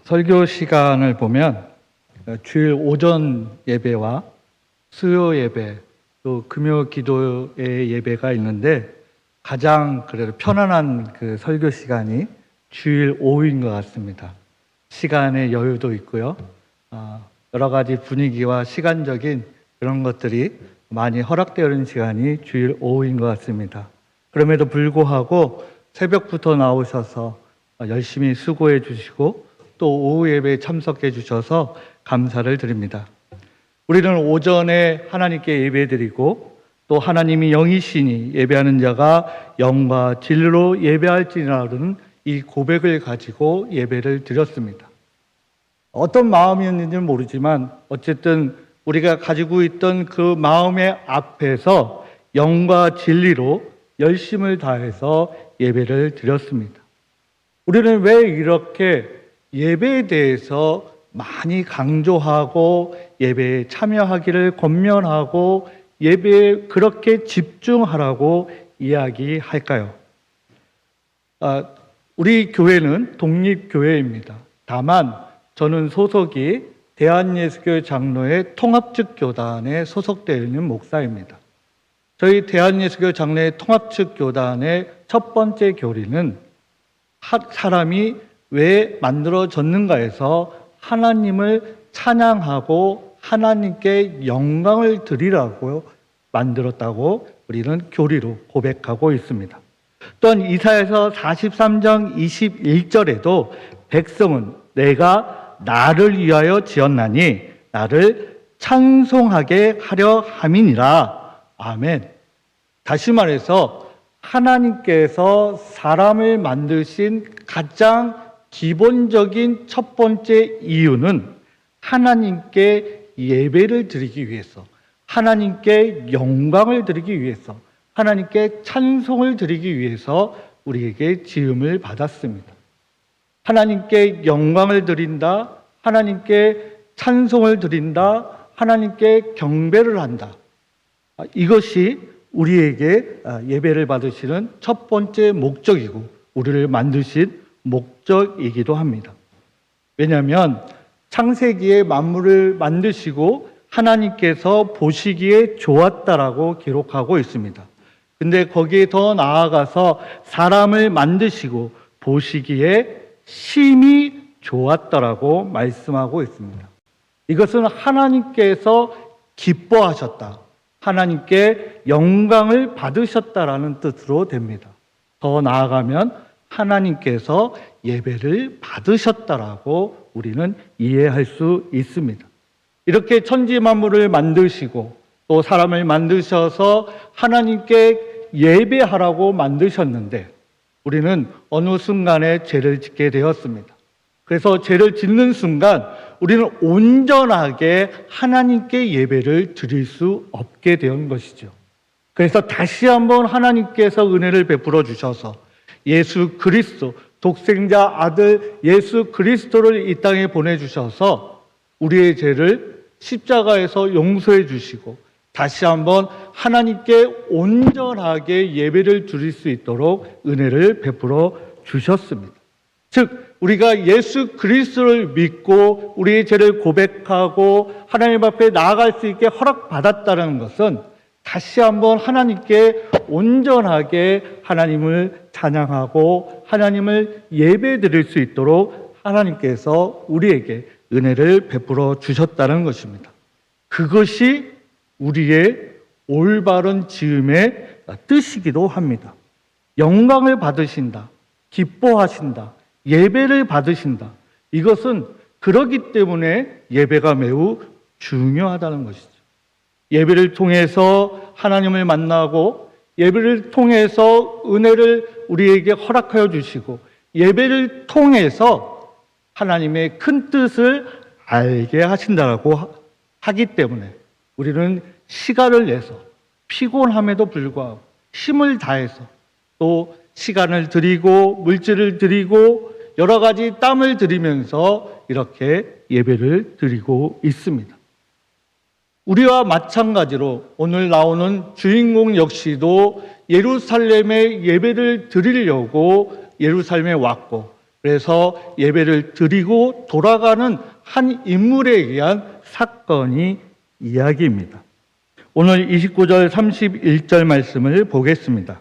설교 시간을 보면 주일 오전 예배와 수요 예배 또 금요 기도의 예배가 있는데 가장 그래도 편안한 설교 시간이 주일 오후인 것 같습니다. 시간의 여유도 있고요. 여러 가지 분위기와 시간적인 그런 것들이 많이 허락되어 있는 시간이 주일 오후인 것 같습니다. 그럼에도 불구하고 새벽부터 나오셔서 열심히 수고해 주시고 또 오후 예배에 참석해 주셔서 감사를 드립니다. 우리는 오전에 하나님께 예배드리고 또 하나님이 영이시니 예배하는 자가 영과 진리로 예배할지라는 이 고백을 가지고 예배를 드렸습니다. 어떤 마음이었는지는 모르지만 어쨌든 우리가 가지고 있던 그 마음의 앞에서 영과 진리로 열심을 다해서 예배를 드렸습니다. 우리는 왜 이렇게 예배에 대해서 많이 강조하고 예배에 참여하기를 권면하고 예배에 그렇게 집중하라고 이야기할까요? 우리 교회는 독립교회입니다. 다만 저는 소속이 대한예수교 장로회 통합측 교단에 소속되어 있는 목사입니다. 저희 대한예수교 장로회 통합측 교단의 첫 번째 교리는 사람이 왜 만들어졌는가에서 하나님을 찬양하고 하나님께 영광을 드리라고 만들었다고 우리는 교리로 고백하고 있습니다. 또한 이사야서 43장 21절에도 백성은 내가 나를 위하여 지었나니 나를 찬송하게 하려 함이니라. 아멘. 다시 말해서 하나님께서 사람을 만드신 가장 기본적인 첫 번째 이유는 하나님께 예배를 드리기 위해서, 하나님께 영광을 드리기 위해서, 하나님께 찬송을 드리기 위해서 우리에게 지음을 받았습니다. 하나님께 영광을 드린다, 하나님께 찬송을 드린다, 하나님께 경배를 한다. 이것이 우리에게 예배를 받으시는 첫 번째 목적이고 우리를 만드신 목적이기도 합니다. 왜냐하면 창세기에 만물을 만드시고 하나님께서 보시기에 좋았다라고 기록하고 있습니다. 근데 거기에 더 나아가서 사람을 만드시고 보시기에 심히 좋았다라고 말씀하고 있습니다. 이것은 하나님께서 기뻐하셨다, 하나님께 영광을 받으셨다라는 뜻으로 됩니다. 더 나아가면 하나님께서 예배를 받으셨다라고 우리는 이해할 수 있습니다. 이렇게 천지 만물을 만드시고 또 사람을 만드셔서 하나님께 예배하라고 만드셨는데 우리는 어느 순간에 죄를 짓게 되었습니다. 그래서 죄를 짓는 순간 우리는 온전하게 하나님께 예배를 드릴 수 없게 된 것이죠. 그래서 다시 한번 하나님께서 은혜를 베풀어 주셔서 예수 그리스도, 독생자 아들 예수 그리스도를 이 땅에 보내주셔서 우리의 죄를 십자가에서 용서해 주시고 다시 한번 하나님께 온전하게 예배를 드릴 수 있도록 은혜를 베풀어 주셨습니다. 즉 우리가 예수 그리스도를 믿고 우리의 죄를 고백하고 하나님 앞에 나아갈 수 있게 허락받았다는 것은 다시 한번 하나님께 온전하게 하나님을 찬양하고 하나님을 예배드릴 수 있도록 하나님께서 우리에게 은혜를 베풀어 주셨다는 것입니다. 그것이 우리의 올바른 지음의 뜻이기도 합니다. 영광을 받으신다, 기뻐하신다, 예배를 받으신다. 이것은 그러기 때문에 예배가 매우 중요하다는 것이죠. 예배를 통해서 하나님을 만나고 예배를 통해서 은혜를 우리에게 허락하여 주시고 예배를 통해서 하나님의 큰 뜻을 알게 하신다고 하기 때문에 우리는 시간을 내서 피곤함에도 불구하고 힘을 다해서 또 시간을 드리고 물질을 드리고 여러 가지 땀을 들이면서 이렇게 예배를 드리고 있습니다. 우리와 마찬가지로 오늘 나오는 주인공 역시도 예루살렘에 예배를 드리려고 예루살렘에 왔고 그래서 예배를 드리고 돌아가는 한 인물에 의한 사건이 이야기입니다. 오늘 29절 31절 말씀을 보겠습니다.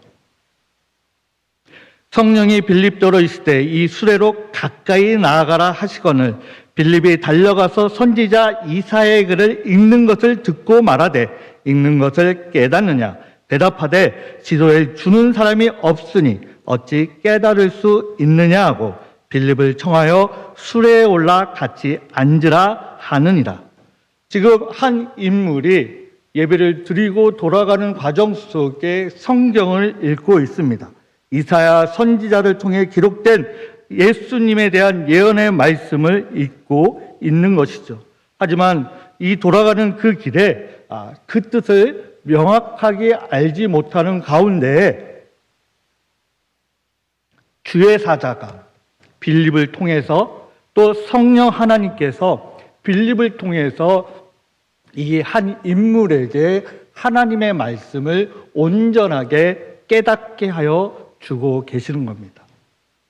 성령이 빌립더로 있으되 이 수레로 가까이 나아가라 하시거늘 빌립이 달려가서 선지자 이사야의 글을 읽는 것을 듣고 말하되 읽는 것을 깨닫느냐 대답하되 지도에 주는 사람이 없으니 어찌 깨달을 수 있느냐 하고 빌립을 청하여 수레에 올라 같이 앉으라 하느니라. 지금 한 인물이 예배를 드리고 돌아가는 과정 속에 성경을 읽고 있습니다. 이사야 선지자를 통해 기록된 예수님에 대한 예언의 말씀을 읽고 있는 것이죠. 하지만 이 돌아가는 그 길에 그 뜻을 명확하게 알지 못하는 가운데 주의 사자가 빌립을 통해서 또 성령 하나님께서 빌립을 통해서 이 한 인물에게 하나님의 말씀을 온전하게 깨닫게 하여 주고 계시는 겁니다.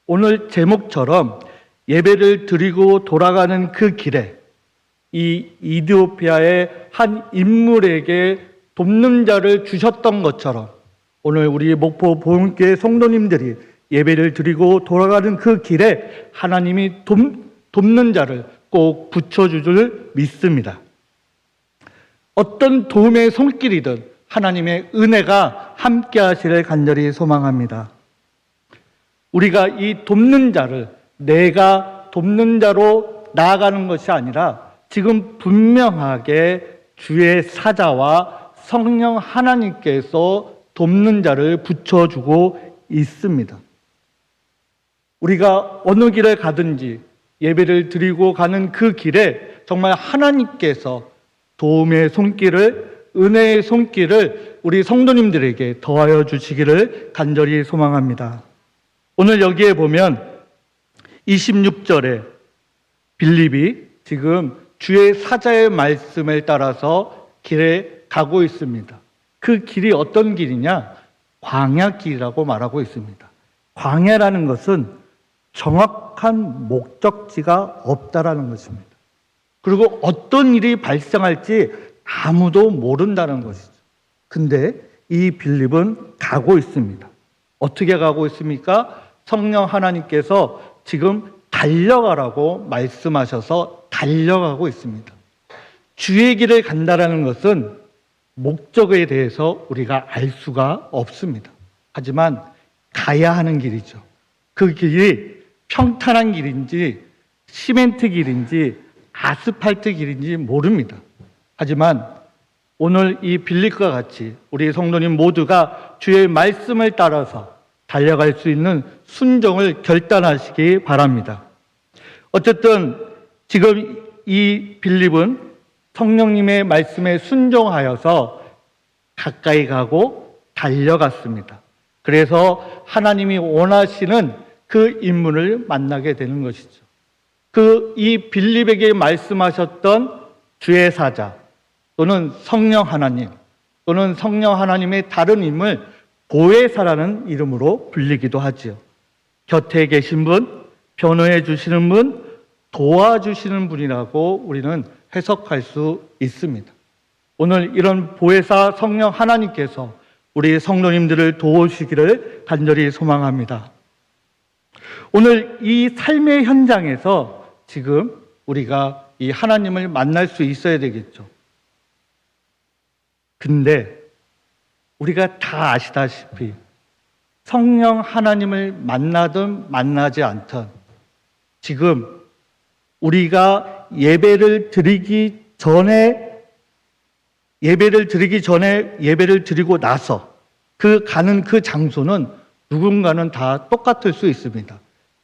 오늘 제목처럼 예배를 드리고 돌아가는 그 길에 이 이디오피아의 한 인물에게 돕는 자를 주셨던 것처럼 오늘 우리 목포 보훈교회 성도님들이 예배를 드리고 돌아가는 그 길에 하나님이 돕는 자를 꼭 붙여줄 줄 믿습니다. 어떤 도움의 손길이든 하나님의 은혜가 함께 하시를 간절히 소망합니다. 우리가 이 돕는 자를 내가 돕는 자로 나아가는 것이 아니라 지금 분명하게 주의 사자와 성령 하나님께서 돕는 자를 붙여주고 있습니다. 우리가 어느 길을 가든지 예배를 드리고 가는 그 길에 정말 하나님께서 도움의 손길을, 은혜의 손길을 우리 성도님들에게 더하여 주시기를 간절히 소망합니다. 오늘 여기에 보면 26절에 빌립이 지금 주의 사자의 말씀을 따라서 길에 가고 있습니다. 그 길이 어떤 길이냐? 광야길이라고 말하고 있습니다. 광야라는 것은 정확한 목적지가 없다라는 것입니다. 그리고 어떤 일이 발생할지 아무도 모른다는 것이죠. 근데 이 빌립은 가고 있습니다. 어떻게 가고 있습니까? 성령 하나님께서 지금 달려가라고 말씀하셔서 달려가고 있습니다. 주의 길을 간다라는 것은 목적에 대해서 우리가 알 수가 없습니다. 하지만 가야 하는 길이죠. 그 길이 평탄한 길인지 시멘트 길인지 아스팔트 길인지 모릅니다. 하지만 오늘 이 빌립과 같이 우리 성도님 모두가 주의 말씀을 따라서 달려갈 수 있는 순종을 결단하시기 바랍니다. 어쨌든 지금 이 빌립은 성령님의 말씀에 순종하여서 가까이 가고 달려갔습니다. 그래서 하나님이 원하시는 그 인물을 만나게 되는 것이죠. 이 빌립에게 말씀하셨던 주의 사자 또는 성령 하나님 또는 성령 하나님의 다른 이름을 보혜사라는 이름으로 불리기도 하지요. 곁에 계신 분, 변호해 주시는 분, 도와주시는 분이라고 우리는 해석할 수 있습니다. 오늘 이런 보혜사 성령 하나님께서 우리 성도님들을 도우시기를 간절히 소망합니다. 오늘 이 삶의 현장에서 지금 우리가 이 하나님을 만날 수 있어야 되겠죠. 근데 우리가 다 아시다시피 성령 하나님을 만나든 만나지 않든 지금 우리가 예배를 드리기 전에 예배를 드리고 나서 가는 그 장소는 누군가는 다 똑같을 수 있습니다.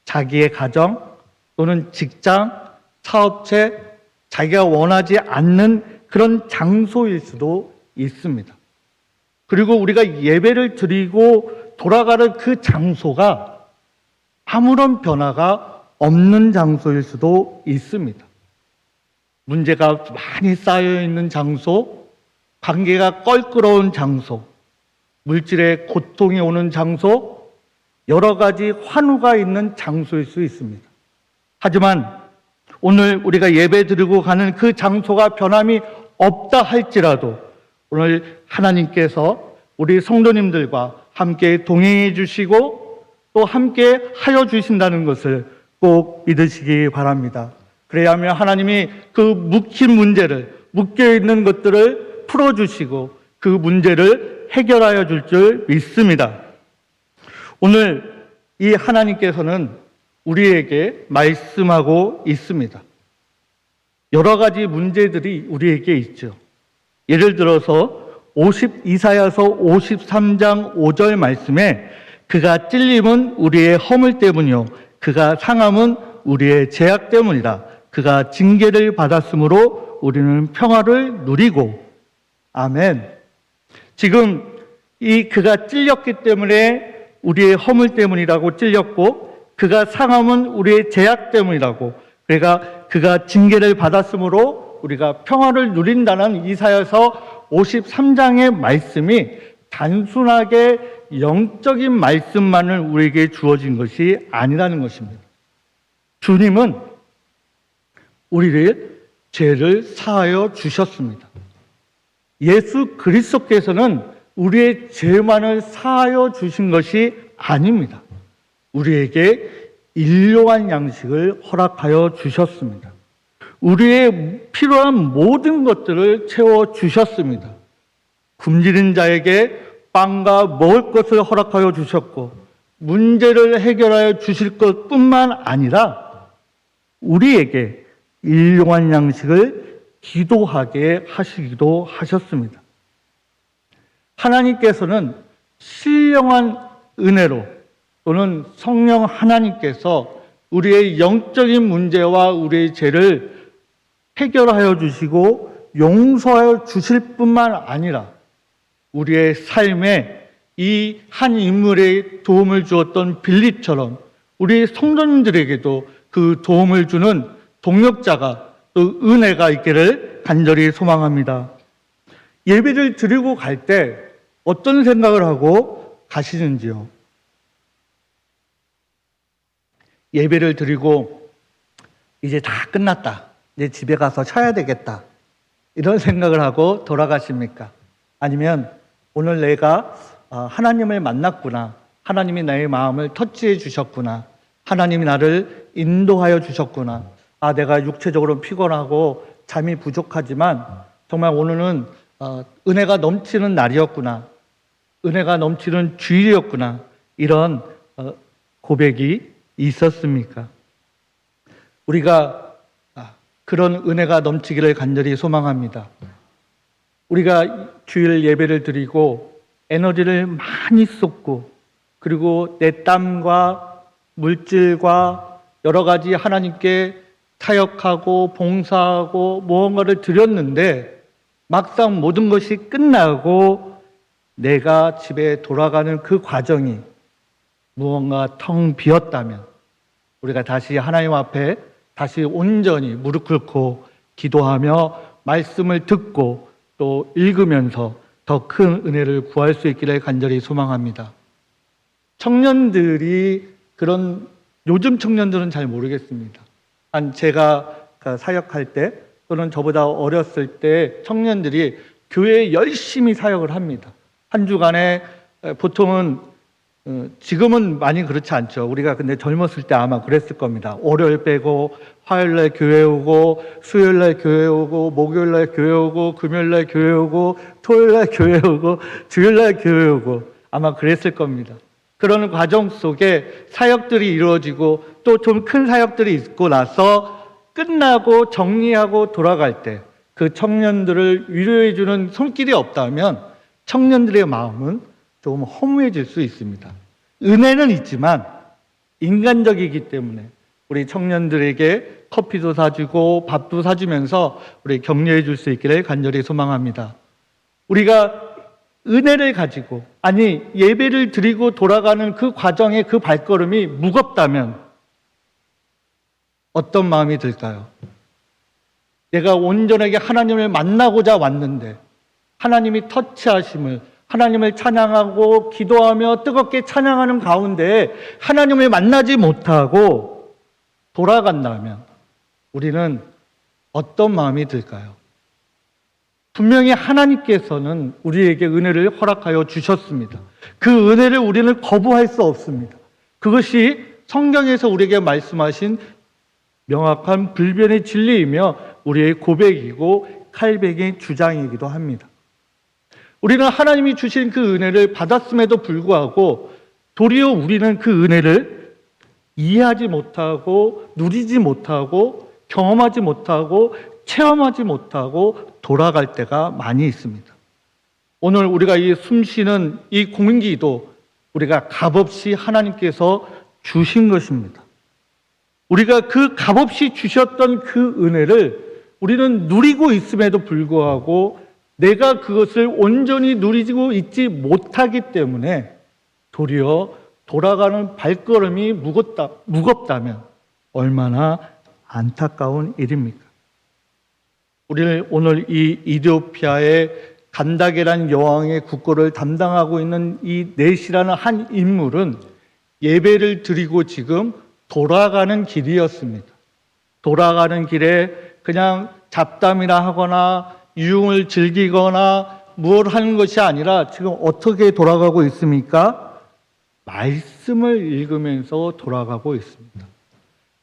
자기의 가정 또는 직장, 사업체, 자기가 원하지 않는 그런 장소일 수도 있습니다. 그리고 우리가 예배를 드리고 돌아가는 그 장소가 아무런 변화가 없는 장소일 수도 있습니다. 문제가 많이 쌓여 있는 장소, 관계가 껄끄러운 장소, 물질의 고통이 오는 장소, 여러 가지 환우가 있는 장소일 수 있습니다. 하지만 오늘 우리가 예배 드리고 가는 그 장소가 변함이 없다 할지라도 오늘 하나님께서 우리 성도님들과 함께 동행해 주시고 또 함께 하여 주신다는 것을 꼭 믿으시기 바랍니다. 그래야 하면 하나님이 그 묵힌 문제를, 묶여 있는 것들을 풀어주시고 그 문제를 해결하여 줄 믿습니다. 오늘 이 하나님께서는 우리에게 말씀하고 있습니다. 여러 가지 문제들이 우리에게 있죠. 예를 들어서 이사야서 53장 5절 말씀에 그가 찔림은 우리의 허물 때문이요 그가 상함은 우리의 죄악 때문이다. 그가 징계를 받았으므로 우리는 평화를 누리고. 아멘. 지금 이 그가 찔렸기 때문에 우리의 허물 때문이라고 찔렸고 그가 상함은 우리의 죄악 때문이라고, 그러니까 그가 징계를 받았으므로 우리가 평화를 누린다는 이사야서 53장의 말씀이 단순하게 영적인 말씀만을 우리에게 주어진 것이 아니라는 것입니다. 주님은 우리를 죄를 사하여 주셨습니다. 예수 그리스도께서는 우리의 죄만을 사하여 주신 것이 아닙니다. 우리에게 일용할 양식을 허락하여 주셨습니다. 우리의 필요한 모든 것들을 채워 주셨습니다. 굶주린 자에게 빵과 먹을 것을 허락하여 주셨고 문제를 해결하여 주실 것뿐만 아니라 우리에게 일용할 양식을 기도하게 하시기도 하셨습니다. 하나님께서는 신령한 은혜로 또는 성령 하나님께서 우리의 영적인 문제와 우리의 죄를 해결하여 주시고 용서하여 주실 뿐만 아니라 우리의 삶에 이 한 인물의 도움을 주었던 빌립처럼 우리 성도님들에게도 그 도움을 주는 동역자가 또 은혜가 있기를 간절히 소망합니다. 예배를 드리고 갈 때 어떤 생각을 하고 가시는지요? 예배를 드리고 이제 다 끝났다, 이제 집에 가서 쉬어야 되겠다, 이런 생각을 하고 돌아가십니까? 아니면 오늘 내가 하나님을 만났구나, 하나님이 나의 마음을 터치해 주셨구나, 하나님이 나를 인도하여 주셨구나, 내가 육체적으로 피곤하고 잠이 부족하지만 정말 오늘은 은혜가 넘치는 날이었구나, 은혜가 넘치는 주일이었구나, 이런 고백이 있었습니까? 우리가 그런 은혜가 넘치기를 간절히 소망합니다. 우리가 주일 예배를 드리고 에너지를 많이 쏟고 그리고 내 땀과 물질과 여러 가지 하나님께 타역하고 봉사하고 무언가를 드렸는데 막상 모든 것이 끝나고 내가 집에 돌아가는 그 과정이 무언가 텅 비었다면 우리가 다시 하나님 앞에 다시 온전히 무릎 꿇고 기도하며 말씀을 듣고 또 읽으면서 더 큰 은혜를 구할 수 있기를 간절히 소망합니다. 청년들이 그런, 요즘 청년들은 잘 모르겠습니다. 제가 사역할 때 또는 저보다 어렸을 때 청년들이 교회에 열심히 사역을 합니다. 한 주간에 보통은 지금은 많이 그렇지 않죠. 우리가 근데 젊었을 때 아마 그랬을 겁니다. 월요일 빼고 화요일날 교회 오고 수요일날 교회 오고 목요일날 교회 오고 금요일날 교회 오고 토요일날 교회 오고 주일날 교회 오고 아마 그랬을 겁니다. 그런 과정 속에 사역들이 이루어지고 또 좀 큰 사역들이 있고 나서 끝나고 정리하고 돌아갈 때 그 청년들을 위로해 주는 손길이 없다면 청년들의 마음은 조금 허무해질 수 있습니다. 은혜는 있지만 인간적이기 때문에 우리 청년들에게 커피도 사주고 밥도 사주면서 우리 격려해 줄 수 있기를 간절히 소망합니다. 우리가 은혜를 가지고, 아니 예배를 드리고 돌아가는 그 과정의 그 발걸음이 무겁다면 어떤 마음이 들까요? 내가 온전하게 하나님을 만나고자 왔는데 하나님이 터치하심을, 하나님을 찬양하고 기도하며 뜨겁게 찬양하는 가운데 하나님을 만나지 못하고 돌아간다면 우리는 어떤 마음이 들까요? 분명히 하나님께서는 우리에게 은혜를 허락하여 주셨습니다. 그 은혜를 우리는 거부할 수 없습니다. 그것이 성경에서 우리에게 말씀하신 명확한 불변의 진리이며 우리의 고백이고 칼뱅의 주장이기도 합니다. 우리는 하나님이 주신 그 은혜를 받았음에도 불구하고 도리어 우리는 그 은혜를 이해하지 못하고 누리지 못하고 경험하지 못하고 체험하지 못하고 돌아갈 때가 많이 있습니다. 오늘 우리가 이 숨쉬는 이 공기도 우리가 값없이 하나님께서 주신 것입니다. 우리가 그 값없이 주셨던 그 은혜를 우리는 누리고 있음에도 불구하고 내가 그것을 온전히 누리고 있지 못하기 때문에 도리어 돌아가는 발걸음이 무겁다면 얼마나 안타까운 일입니까? 우리는 오늘 이 이디오피아의 간다게란 여왕의 국고를 담당하고 있는 이 넷이라는 한 인물은 예배를 드리고 지금 돌아가는 길이었습니다. 돌아가는 길에 그냥 잡담이나 하거나 유흥을 즐기거나 무엇 하는 것이 아니라 지금 어떻게 돌아가고 있습니까? 말씀을 읽으면서 돌아가고 있습니다.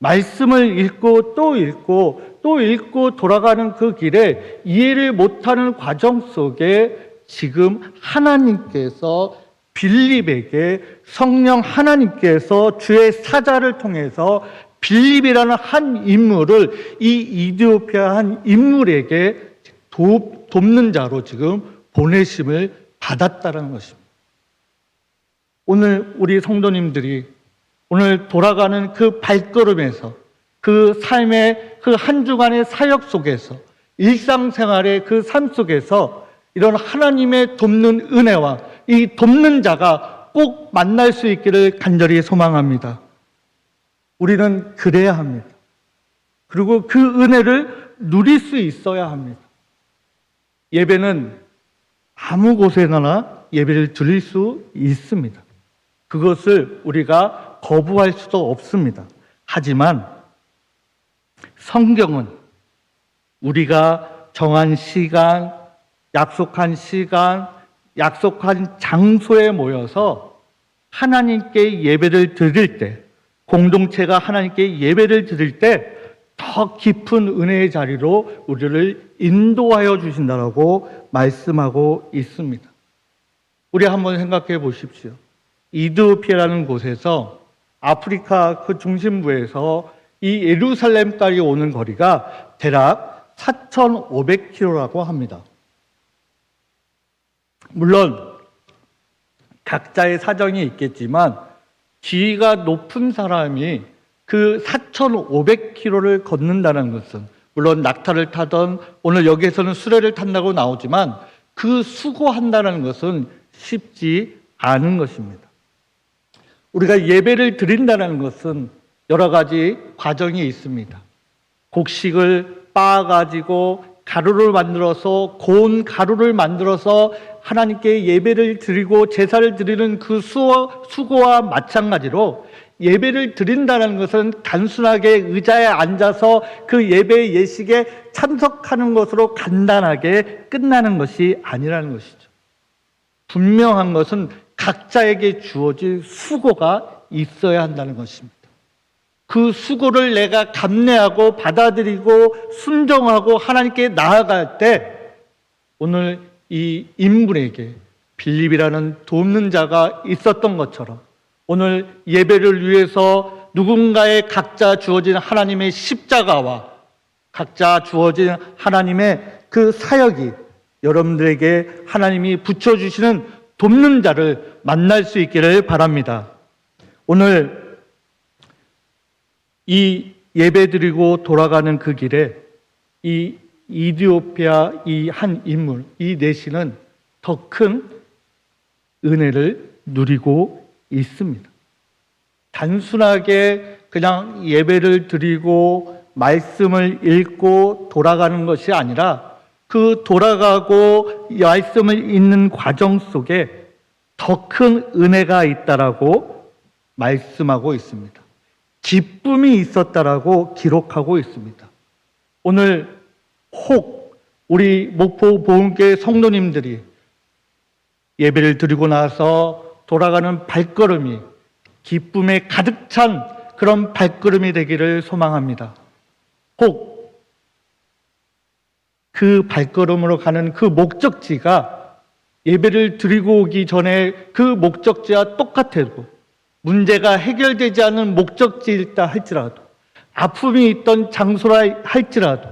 말씀을 읽고 또 읽고 또 읽고 돌아가는 그 길에 이해를 못하는 과정 속에 지금 하나님께서 빌립에게 성령 하나님께서 주의 사자를 통해서 빌립이라는 한 인물을 이 이디오피아 한 인물에게 돕는 자로 지금 보내심을 받았다는 것입니다. 오늘 우리 성도님들이 오늘 돌아가는 그 발걸음에서 그 삶의 그 한 주간의 사역 속에서 일상생활의 그 삶 속에서 이런 하나님의 돕는 은혜와 이 돕는 자가 꼭 만날 수 있기를 간절히 소망합니다. 우리는 그래야 합니다. 그리고 그 은혜를 누릴 수 있어야 합니다. 예배는 아무 곳에나 예배를 드릴 수 있습니다. 그것을 우리가 거부할 수도 없습니다. 하지만 성경은 우리가 정한 시간, 약속한 장소에 모여서 하나님께 예배를 드릴 때, 공동체가 하나님께 예배를 드릴 때 더 깊은 은혜의 자리로 우리를 인도하여 주신다라고 말씀하고 있습니다. 우리 한번 생각해 보십시오. 이디오피아라는 곳에서 아프리카 그 중심부에서 이 예루살렘까지 오는 거리가 대략 4,500km라고 합니다. 물론 각자의 사정이 있겠지만 지위가 높은 사람이 그 4,500km를 걷는다는 것은 물론 낙타를 타던 오늘 여기에서는 수레를 탄다고 나오지만 그 수고한다는 것은 쉽지 않은 것입니다. 우리가 예배를 드린다는 것은 여러 가지 과정이 있습니다. 곡식을 빻아가지고 가루를 만들어서 고운 가루를 만들어서 하나님께 예배를 드리고 제사를 드리는 그 수고와 마찬가지로 예배를 드린다는 것은 단순하게 의자에 앉아서 그 예배의 예식에 참석하는 것으로 간단하게 끝나는 것이 아니라는 것이죠. 분명한 것은 각자에게 주어질 수고가 있어야 한다는 것입니다. 그 수고를 내가 감내하고 받아들이고 순종하고 하나님께 나아갈 때 오늘 이 인물에게 빌립이라는 돕는 자가 있었던 것처럼 오늘 예배를 위해서 누군가의 각자 주어진 하나님의 십자가와 각자 주어진 하나님의 그 사역이 여러분들에게 하나님이 붙여주시는 돕는 자를 만날 수 있기를 바랍니다. 오늘 이 예배드리고 돌아가는 그 길에 이 이디오피아 이 한 인물, 이 넷이는 더 큰 은혜를 누리고 있습니다. 단순하게 그냥 예배를 드리고 말씀을 읽고 돌아가는 것이 아니라 그 돌아가고 말씀을 읽는 과정 속에 더 큰 은혜가 있다라고 말씀하고 있습니다. 기쁨이 있었다라고 기록하고 있습니다. 오늘 혹 우리 목포 보훈교회 성도님들이 예배를 드리고 나서 돌아가는 발걸음이 기쁨에 가득 찬 그런 발걸음이 되기를 소망합니다. 혹 그 발걸음으로 가는 그 목적지가 예배를 드리고 오기 전에 그 목적지와 똑같아도 문제가 해결되지 않은 목적지일다 할지라도 아픔이 있던 장소라 할지라도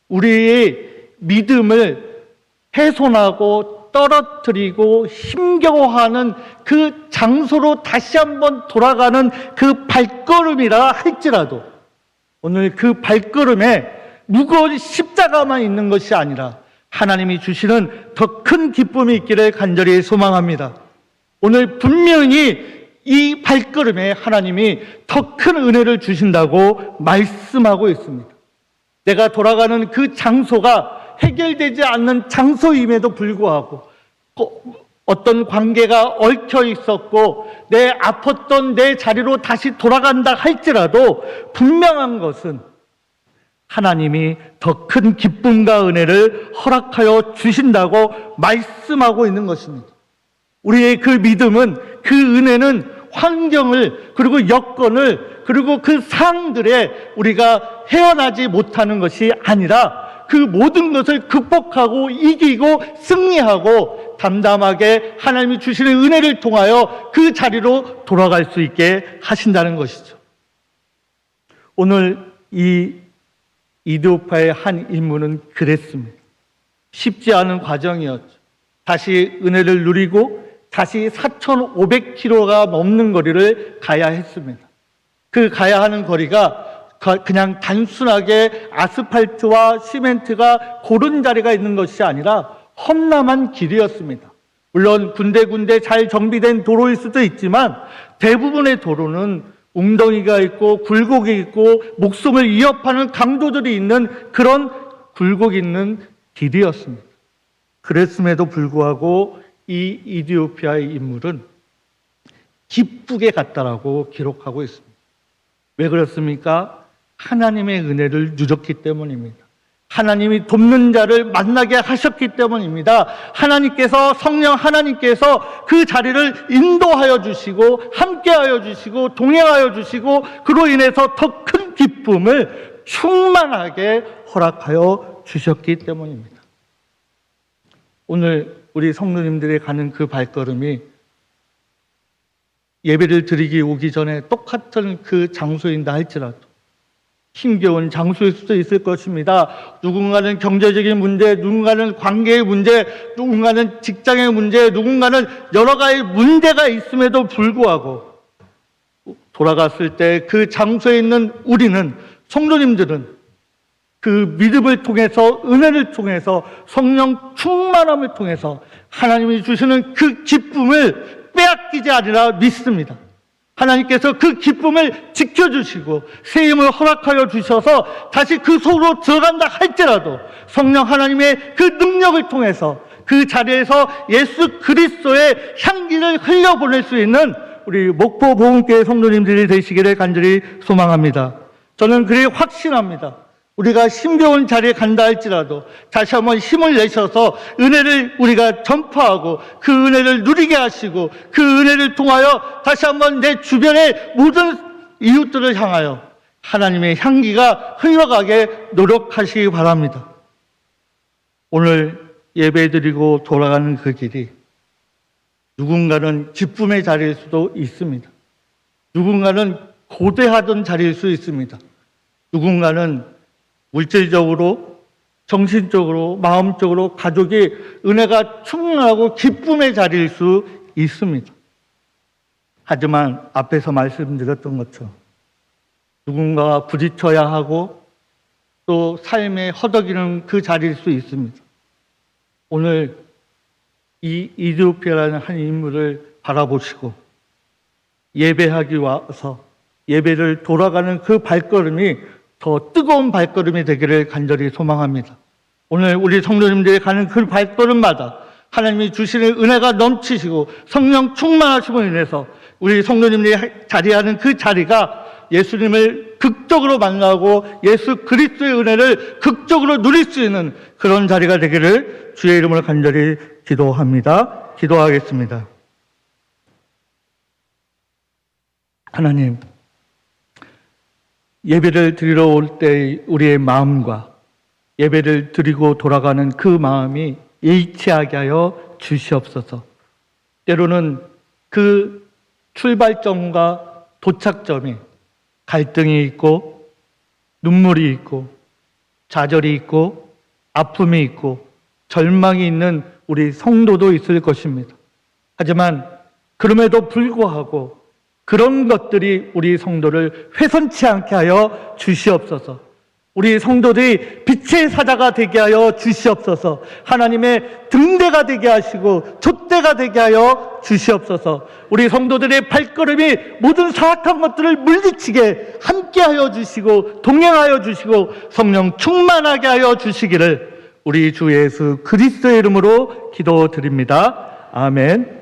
우리의 믿음을 훼손하고 떨어뜨리고 힘겨워하는 그 장소로 다시 한번 돌아가는 그 발걸음이라 할지라도 오늘 그 발걸음에 무거운 십자가만 있는 것이 아니라 하나님이 주시는 더 큰 기쁨이 있기를 간절히 소망합니다. 오늘 분명히 이 발걸음에 하나님이 더 큰 은혜를 주신다고 말씀하고 있습니다. 내가 돌아가는 그 장소가 해결되지 않는 장소임에도 불구하고 어떤 관계가 얽혀 있었고 내 아팠던 내 자리로 다시 돌아간다 할지라도 분명한 것은 하나님이 더 큰 기쁨과 은혜를 허락하여 주신다고 말씀하고 있는 것입니다. 우리의 그 믿음은, 그 은혜는 환경을 그리고 여건을 그리고 그 상황들에 우리가 헤어나지 못하는 것이 아니라 그 모든 것을 극복하고 이기고 승리하고 담담하게 하나님이 주시는 은혜를 통하여 그 자리로 돌아갈 수 있게 하신다는 것이죠. 오늘 이 이디오파의 한 인물은 그랬습니다. 쉽지 않은 과정이었죠. 다시 은혜를 누리고 다시 4,500km가 넘는 거리를 가야 했습니다. 그 가야 하는 거리가 그냥 단순하게 아스팔트와 시멘트가 고른 자리가 있는 것이 아니라 험난한 길이었습니다. 물론 군데군데 잘 정비된 도로일 수도 있지만 대부분의 도로는 웅덩이가 있고 굴곡이 있고 목숨을 위협하는 강도들이 있는 그런 굴곡 있는 길이었습니다. 그랬음에도 불구하고 이 이디오피아의 인물은 기쁘게 갔다라고 기록하고 있습니다. 왜 그렇습니까? 하나님의 은혜를 누렸기 때문입니다. 하나님이 돕는 자를 만나게 하셨기 때문입니다. 하나님께서 성령 하나님께서 그 자리를 인도하여 주시고 함께하여 주시고 동행하여 주시고 그로 인해서 더 큰 기쁨을 충만하게 허락하여 주셨기 때문입니다. 오늘 우리 성도님들이 가는 그 발걸음이 예배를 드리기 오기 전에 똑같은 그 장소인다 할지라도 힘겨운 장소일 수도 있을 것입니다. 누군가는 경제적인 문제, 누군가는 관계의 문제, 누군가는 직장의 문제, 누군가는 여러 가지 문제가 있음에도 불구하고 돌아갔을 때 그 장소에 있는 우리는, 성도님들은 그 믿음을 통해서, 은혜를 통해서, 성령 충만함을 통해서 하나님이 주시는 그 기쁨을 빼앗기지 않으라 믿습니다. 하나님께서 그 기쁨을 지켜주시고 새 힘을 허락하여 주셔서 다시 그 속으로 들어간다 할지라도 성령 하나님의 그 능력을 통해서 그 자리에서 예수 그리스도의 향기를 흘려보낼 수 있는 우리 목포 보훈교회 성도님들이 되시기를 간절히 소망합니다. 저는 그리 확신합니다. 우리가 힘겨운 자리에 간다 할지라도 다시 한번 힘을 내셔서 은혜를 우리가 전파하고 그 은혜를 누리게 하시고 그 은혜를 통하여 다시 한번 내 주변의 모든 이웃들을 향하여 하나님의 향기가 흘러가게 노력하시기 바랍니다. 오늘 예배드리고 돌아가는 그 길이 누군가는 기쁨의 자리일 수도 있습니다. 누군가는 고대하던 자리일 수 있습니다. 누군가는 물질적으로, 정신적으로, 마음적으로 가족이 은혜가 충만하고 기쁨의 자리일 수 있습니다. 하지만 앞에서 말씀드렸던 것처럼 누군가와 부딪혀야 하고 또 삶에 허덕이는 그 자리일 수 있습니다. 오늘 이 이디오피아라는 한 인물을 바라보시고 예배하기 와서 예배를 돌아가는 그 발걸음이 더 뜨거운 발걸음이 되기를 간절히 소망합니다. 오늘 우리 성도님들이 가는 그 발걸음마다 하나님이 주시는 은혜가 넘치시고 성령 충만하심으로 인해서 우리 성도님들이 자리하는 그 자리가 예수님을 극적으로 만나고 예수 그리스도의 은혜를 극적으로 누릴 수 있는 그런 자리가 되기를 주의 이름으로 간절히 기도합니다. 기도하겠습니다. 하나님, 예배를 드리러 올 때 우리의 마음과 예배를 드리고 돌아가는 그 마음이 일치하게 하여 주시옵소서. 때로는 그 출발점과 도착점이 갈등이 있고 눈물이 있고 좌절이 있고 아픔이 있고 절망이 있는 우리 성도도 있을 것입니다. 하지만 그럼에도 불구하고 그런 것들이 우리 성도를 훼손치 않게 하여 주시옵소서. 우리 성도들이 빛의 사자가 되게 하여 주시옵소서. 하나님의 등대가 되게 하시고 촛대가 되게 하여 주시옵소서. 우리 성도들의 발걸음이 모든 사악한 것들을 물리치게 함께하여 주시고 동행하여 주시고 성령 충만하게 하여 주시기를 우리 주 예수 그리스도의 이름으로 기도드립니다. 아멘.